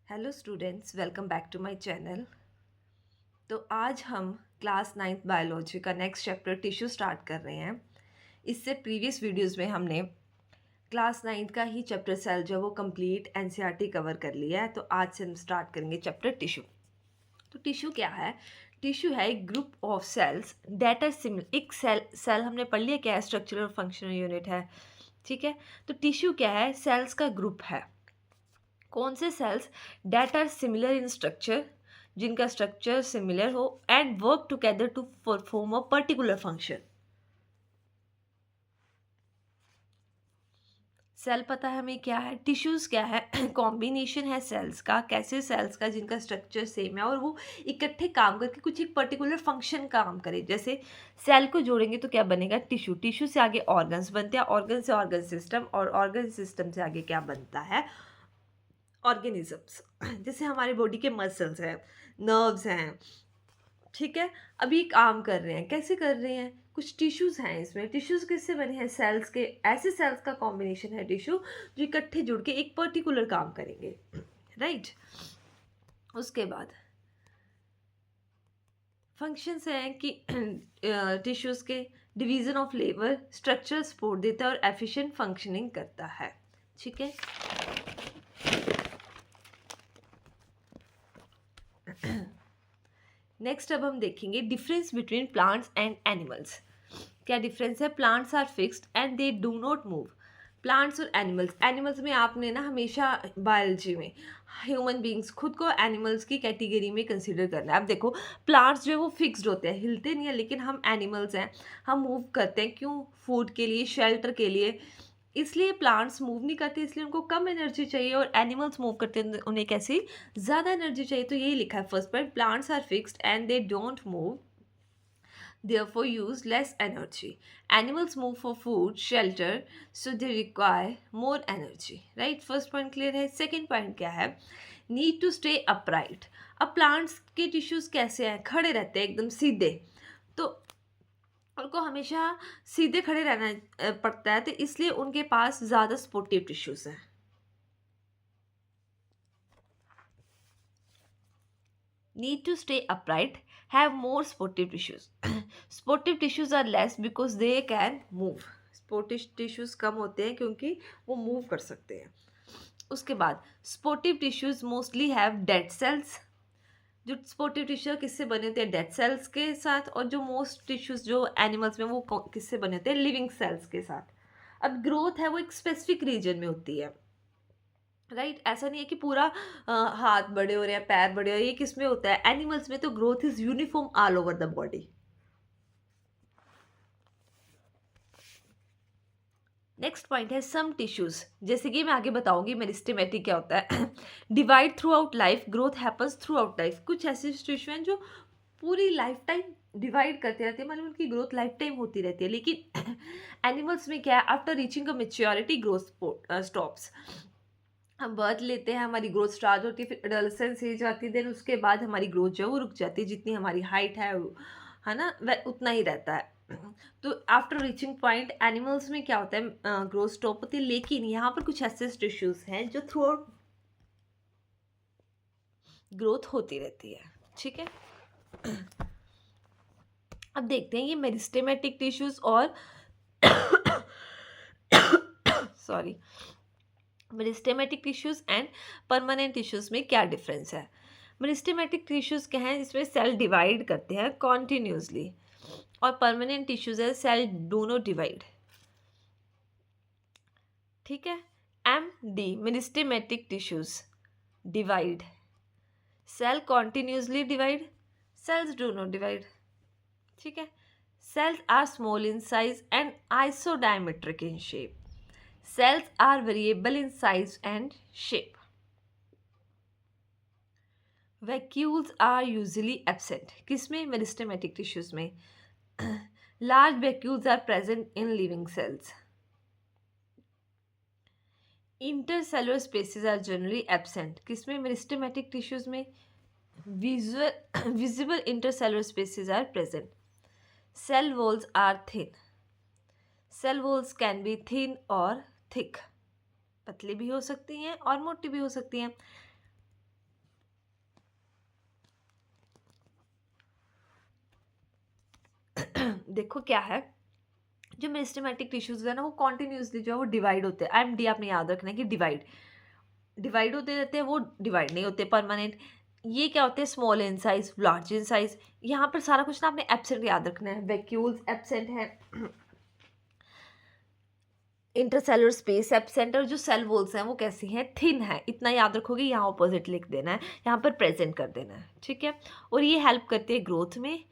Hello students, welcome back to my channel. तो आज हम क्लास 9th बायोलॉजी का नेक्स्ट चैप्टर टिश्यू स्टार्ट कर रहे हैं। इससे प्रीवियस वीडियोस में हमने क्लास 9th का ही चैप्टर सेल जो वो कंप्लीट एनसीईआरटी कवर कर लिया है। तो आज से हम स्टार्ट करेंगे चैप्टर टिश्यू। तो टिश्यू क्या है? टिश्यू है एक group of cells that are similar. एक सेल हमने पढ़ लिया क्या है, स्ट्रक्चरल और फंक्शनल यूनिट है, ठीक है। तो टिश्यू क्या है? सेल्स का ग्रुप है। कौन से cells? That are similar in structure, जिनका स्ट्रक्चर सिमिलर हो, and work together to perform a particular function. Cell पता है हमें क्या है, टिश्यूज क्या है? कॉम्बिनेशन है सेल्स का। कैसे सेल्स का? जिनका स्ट्रक्चर सेम है और वो इकट्ठे काम करके कुछ एक पर्टिकुलर फंक्शन काम करे। जैसे सेल को जोड़ेंगे तो क्या बनेगा? टिश्यू। टिश्यू से आगे ऑर्गन्स बनते हैं, ऑर्गन से ऑर्गन सिस्टम, और ऑर्गन सिस्टम से आगे क्या बनता है? ऑर्गेनिजम्स। जैसे हमारी बॉडी के मसल्स हैं, नर्व्स हैं, ठीक है। अभी काम कर रहे हैं, कैसे कर रहे हैं? कुछ टिश्यूज हैं इसमें। टिश्यूज किससे बने हैं? सेल्स के। ऐसे सेल्स का कॉम्बिनेशन है टिश्यू जो इकट्ठे जुड़ के एक पर्टिकुलर काम करेंगे, राइट। उसके बाद फंक्शंस हैं कि टिश्यूज के division of labour, structural support देता है और एफिशिएंट फंक्शनिंग करता है, ठीक है। नेक्स्ट अब हम देखेंगे difference between plants and animals. क्या डिफरेंस है? Plants are fixed and they do not move. Plants और एनिमल्स, एनिमल्स में आपने ना हमेशा बायोलॉजी में ह्यूमन बींग्स खुद को एनिमल्स की कैटेगरी में कंसीडर करना है। अब देखो, प्लांट्स जो है वो फिक्स्ड होते हैं, हिलते नहीं है, लेकिन हम एनिमल्स हैं, हम मूव करते हैं। क्यों? फूड के लिए, शेल्टर के लिए। इसलिए प्लांट्स मूव नहीं करते, इसलिए उनको कम एनर्जी चाहिए, और एनिमल्स मूव करते हैं, उन्हें कैसी? ज़्यादा एनर्जी चाहिए। तो यही लिखा है first point, plants are fixed and they don't move, therefore use less energy. Animals move for food, shelter, so they require more energy, right? First point clear है। second point क्या है? need to stay upright. अब plants के tissues कैसे हैं? खड़े रहते हैं एकदम सीधे, तो उनको हमेशा सीधे खड़े रहना पड़ता है, तो इसलिए उनके पास ज़्यादा स्पोर्टिव टिश्यूज हैं। need to stay upright, have more sportive tissues. Sportive tissues are less because they can move. Sportive tissues कम होते हैं क्योंकि वो मूव कर सकते हैं। उसके बाद sportive tissues mostly have dead cells. जो स्पोर्टिव टिश्यू किससे बने होते हैं? डेड सेल्स के साथ। और जो मोस्ट टिश्यूज जो एनिमल्स में वो किससे बने होते हैं? लिविंग सेल्स के साथ। अब ग्रोथ है वो एक स्पेसिफिक रीजन में होती है, राइट। ऐसा नहीं है कि पूरा हाथ बड़े हो रहे हैं, पैर बड़े हो रहे हैं। ये किस में होता है? एनिमल्स में तो growth is uniform all over the body. Next point है सम टिश्यूज, जैसे कि मैं आगे बताऊंगी मेरिस्टेमेटिक क्या होता है। Divide through out life, growth happens through out life. कुछ ऐसे टिश्यू हैं जो पूरी लाइफ टाइम डिवाइड करते रहते हैं, मतलब उनकी ग्रोथ लाइफ टाइम होती रहती है। लेकिन एनिमल्स में क्या है? आफ्टर रीचिंग अ मेच्योरिटी ग्रोथ स्टॉप्स। हम बर्थ लेते हैं, हमारी ग्रोथ स्टार्ट होती है, फिर एडोलेसेंस एज आती है, देन उसके बाद हमारी ग्रोथ जो है वो रुक जाती है। जितनी हमारी हाइट है ना, वह उतना ही रहता है। तो आफ्टर रीचिंग पॉइंट एनिमल्स में क्या होता है? ग्रोथ स्टॉप होती है। लेकिन यहाँ पर कुछ ऐसे टिश्यूज हैं जो थ्रू आउट ग्रोथ होती रहती है, ठीक है। अब देखते हैं ये मेरिस्टेमेटिक टिश्यूज और sorry, meristematic tissues and permanent tissues में क्या डिफरेंस है? मेरिस्टेमेटिक टिश्यूज क्या हैं? इसमें सेल डिवाइड करते हैं कॉन्टिन्यूसली, और परमानेंट टिश्यूज है सेल डू नॉट डिवाइड, ठीक है। M D, meristematic tissues divide, cell continuously divide, cells do not divide, ठीक है। Cells are small in size and isodiametric in shape. Cells are variable in size and shape. Vacuoles are usually absent. किसमें? Meristematic tissues में। Large vacuoles are present in living cells. Intercellular spaces are generally absent. किसमें? Meristematic tissues में। Visible intercellular spaces are present. Cell walls are thin. Cell walls can be thin or thick. पतली भी हो सकती हैं और मोटी भी हो सकती हैं। देखो क्या है, जो मेरिस्टेमेटिक टिश्यूज है ना वो कॉन्टिन्यूसली जो है वो डिवाइड होते हैं। एमडी आपने याद रखना है कि डिवाइड डिवाइड होते रहते हैं, वो डिवाइड नहीं होते परमानेंट। ये क्या होते हैं, small in size, large in size. यहाँ पर सारा कुछ ना आपने एब्सेंट याद रखना है। वैक्यूल्स एब्सेंट है, इंटरसेलुलर स्पेस एब्सेंट, और जो सेल वॉल्स हैं वो कैसी हैं, थिन है। इतना याद रखोगे, यहाँ ऑपोजिट लिख देना है, यहाँ पर प्रेजेंट कर देना है, ठीक है। और ये हेल्प करते हैं ग्रोथ में।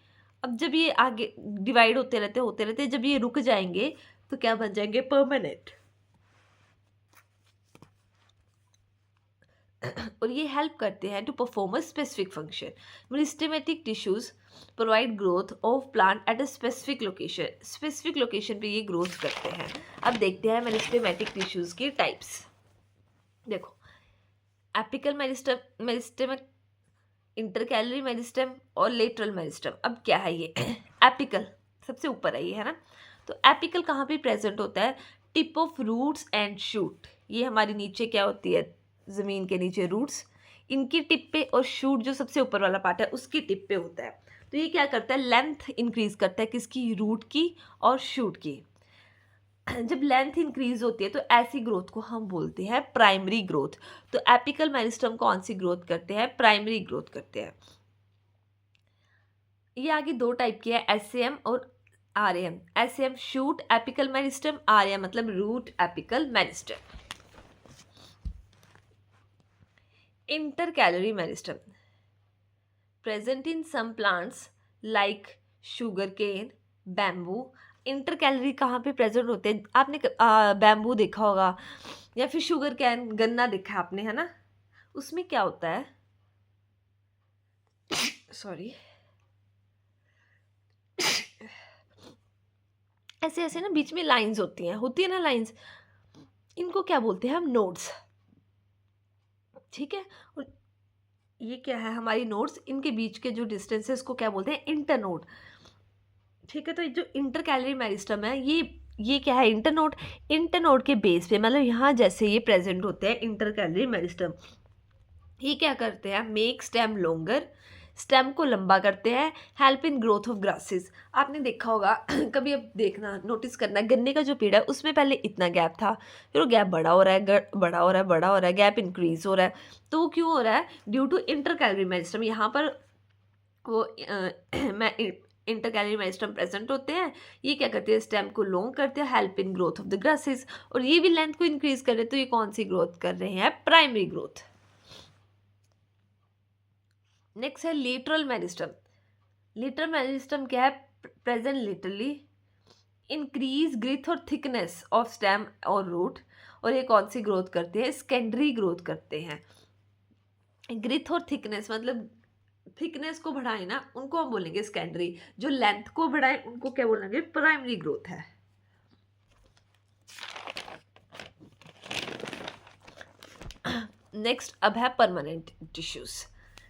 अब जब ये आगे डिवाइड होते रहते, जब ये रुक जाएंगे तो क्या बन जाएंगे, परमानेंट। और ये हेल्प करते हैं to perform a specific function. Meristematic tissues provide growth of plant at a specific location. Specific location पे ये ग्रोथ करते हैं। अब देखते हैं मेरिस्टेमेटिक टिश्यूज की टाइप्स। देखो, apical meristem, meristem, intercalary meristem और लेटरल मेरिस्टम। अब क्या है ये एपिकल सबसे ऊपर है ये, है ना। तो एपिकल कहाँ पे प्रेजेंट होता है, tip of roots and shoot. ये हमारी नीचे क्या होती है, ज़मीन के नीचे रूट्स, इनकी टिप पे, और शूट जो सबसे ऊपर वाला पार्ट है उसकी टिप पे होता है। तो ये क्या करता है, लेंथ इंक्रीज करता है, किसकी, रूट की और शूट की। जब लेंथ इंक्रीज होती है तो ऐसी ग्रोथ को हम बोलते हैं प्राइमरी ग्रोथ। तो एपिकल मेरिस्टम कौन सी ग्रोथ करते हैं, प्राइमरी ग्रोथ करते हैं। ये आगे दो टाइप की है, एसएम और RM. SM shoot apical meristem, RM मतलब root apical meristem. Intercalary meristem present in some plants like sugarcane, bamboo। Intercalary कहाँ पे प्रेजेंट होते हैं, आपने बैम्बू देखा होगा या फिर शुगर कैन, गन्ना देखा है आपने, है ना। उसमें क्या होता है, सॉरी, ऐसे ऐसे ना बीच में लाइंस होती है ना लाइंस, इनको क्या बोलते हैं हम, नोड्स, ठीक है। और ये क्या है, हमारी नोड्स, इनके बीच के जो डिस्टेंस है इसको क्या बोलते हैं, इंटरनोड, ठीक है। तो जो इंटरकैलरी मेरिस्टम है ये क्या है, इंटरनोड। इंटरनोड के बेस पे, मतलब यहाँ जैसे ये प्रेजेंट होते हैं इंटरकैलरी मेरिस्टम, ये क्या करते हैं, मेक स्टेम लॉन्गर, स्टेम को लंबा करते हैं, help in growth of grasses. आपने देखा होगा कभी, अब देखना, नोटिस करना, गन्ने का जो पेड़ है उसमें पहले इतना गैप था, फिर वो गैप बड़ा हो रहा है, बड़ा हो रहा है, बड़ा हो रहा है, गैप इंक्रीज हो रहा है। तो वो क्यों हो रहा है, ड्यू टू इंटरकैलरी मेरिस्टम। यहाँ पर वो इंटरकैलरी मेरिस्टम प्रेजेंट होते हैं। ये क्या करते हैं, स्टेम को लॉन्ग करते हैं, help in growth of the grasses, और ये भी लेंथ को इंक्रीज कर रहे हैं। तो ये कौन सी ग्रोथ कर रहे हैं, प्राइमरी ग्रोथ। नेक्स्ट है लेटरल मेरिस्टम। लेटरल मेरिस्टम क्या है, प्रेजेंट लेटरली, इंक्रीज ग्रोथ और थिकनेस ऑफ स्टेम और रूट। और ये कौन सी ग्रोथ करते हैं, सेकेंडरी ग्रोथ करते हैं। ग्रोथ और थिकनेस मतलब थिकनेस को बढ़ाए ना, उनको हम बोलेंगे सेकेंडरी। जो लेंथ को बढ़ाए उनको क्या बोलेंगे, प्राइमरी ग्रोथ है। नेक्स्ट अब है परमानेंट टिश्यूज।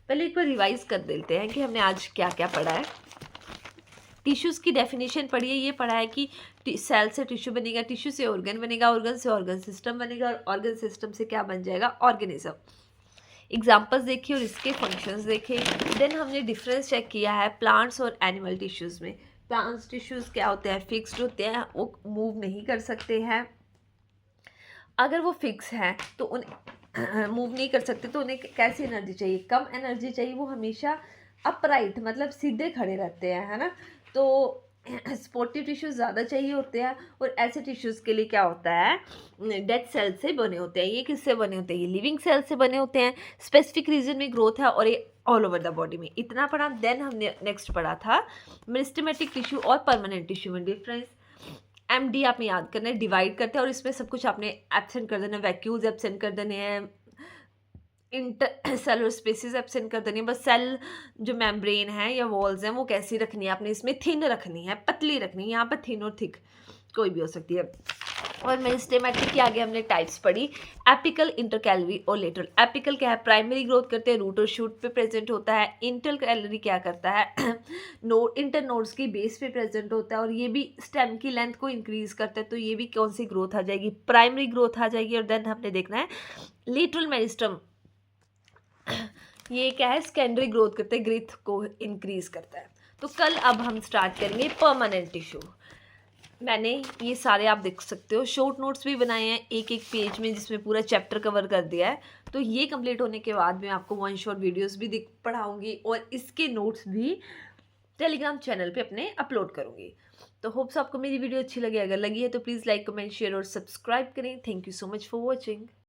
पहले एक बार रिवाइज कर देते हैं कि हमने आज क्या क्या पढ़ा है। टिश्यूज की डेफिनेशन पढ़ी है, ये पढ़ा है कि सेल से टिश्यू बनेगा, टिश्यू से ऑर्गन बनेगा, ऑर्गन से ऑर्गन सिस्टम बनेगा, और ऑर्गन सिस्टम से क्या बन जाएगा, ऑर्गेनिज्म। एग्जाम्पल्स देखिए और इसके फंक्शंस देखे। देन हमने डिफरेंस चेक किया है प्लांट्स और एनिमल टिश्यूज़ में। प्लांट्स टिश्यूज़ क्या होते हैं, फिक्स्ड होते हैं, वो मूव नहीं कर सकते हैं। अगर वो फिक्स हैं तो उन्हें मूव नहीं कर सकते, तो उन्हें कैसी एनर्जी चाहिए, कम एनर्जी चाहिए। वो हमेशा अपराइट मतलब सीधे खड़े रहते हैं, है ना। तो स्पोर्टिव टिश्यूज़ ज़्यादा चाहिए होते हैं। और ऐसे टिश्यूज़ के लिए क्या होता है, डेड सेल से बने होते हैं। ये किससे बने होते हैं, ये लिविंग सेल से बने होते हैं। स्पेसिफिक रीजन में ग्रोथ है, और ये ऑल ओवर द बॉडी में। इतना पढ़ा। देन हमने नेक्स्ट पढ़ा था मेरिस्टेमेटिक टिश्यू और परमानेंट टिश्यू में डिफरेंस। एमडी आपने याद करना है, डिवाइड करते हैं, और इसमें सब कुछ आपने एब्सेंट कर देना है, वैक्यूल्स एब्सेंट कर देने हैं, इंटर सेलुलर स्पेसिस एब्सेंट कर देनी है। बस सेल जो मेम्ब्रेन है या वॉल्स हैं वो कैसी रखनी है आपने, इसमें थिन रखनी है, पतली रखनी है। यहाँ पर थिन और थिक कोई भी हो सकती है। और मेरिस्टेमेटिक के आगे हमने टाइप्स पढ़ी, एपिकल, इंटरकैलरी और लेटरल। एपिकल क्या है, प्राइमरी ग्रोथ करते हैं, रूट और शूट पे प्रेजेंट होता है। इंटरकैलरी क्या करता है नोड, इंटरनोड्स की बेस पे प्रेजेंट होता है, और ये भी स्टेम की लेंथ को इंक्रीज करता है। तो ये भी कौन सी ग्रोथ आ जाएगी, प्राइमरी ग्रोथ आ जाएगी। और देन हमने देखना है लेटरल मेरिस्टम, ये क्या है, सेकेंडरी ग्रोथ करते हैं, ग्रोथ को इंक्रीज करता है। तो कल अब हम स्टार्ट करेंगे परमानेंट टिश्यू। मैंने ये सारे आप देख सकते हो शॉर्ट नोट्स भी बनाए हैं एक एक पेज में, जिसमें पूरा चैप्टर कवर कर दिया है। तो ये कंप्लीट होने के बाद मैं आपको वन शॉट वीडियोस भी पढ़ाऊंगी और इसके नोट्स भी टेलीग्राम चैनल पे अपने अपलोड करूंगी। तो होप्स आपको मेरी वीडियो अच्छी लगी, अगर लगी है तो प्लीज़ लाइक कमेंट शेयर और सब्सक्राइब करें। Thank you so much for watching.